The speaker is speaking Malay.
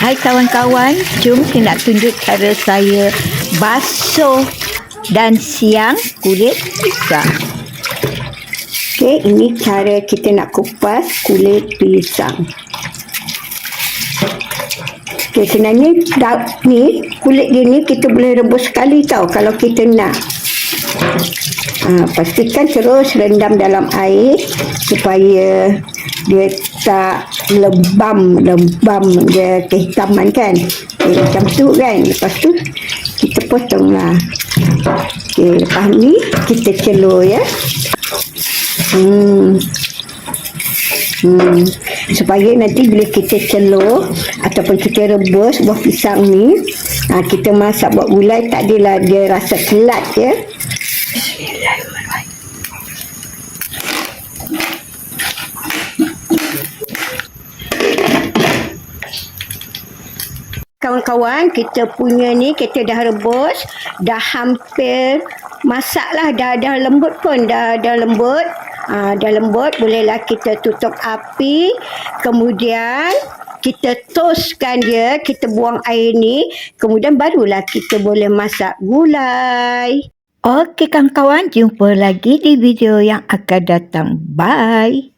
Hai kawan-kawan, jom saya nak tunjuk cara saya basuh dan siang kulit pisang. Okey, ini cara kita nak kupas kulit pisang. Okey, sebenarnya ni kulit dia ni kita boleh rebus sekali tau kalau kita nak. Pastikan terus rendam dalam air supaya dia tak lebam dia kehitaman kan. Macam tu kan. Lepas tu kita potonglah. Okey, lepas ni kita celur ya. Supaya nanti bila kita celur ataupun kita rebus buah pisang ni, kita masak buat gulai tak adalah dia rasa kelat ya. Bismillahirrahmanirrahim. Kawan-kawan, kita punya ni kita dah rebus, dah hampir masak lah, dah lembut pun, dah lembut. Dah lembut, bolehlah kita tutup api, kemudian kita toastkan dia, kita buang air ni, kemudian barulah kita boleh masak gulai. Okey kawan-kawan, jumpa lagi di video yang akan datang. Bye.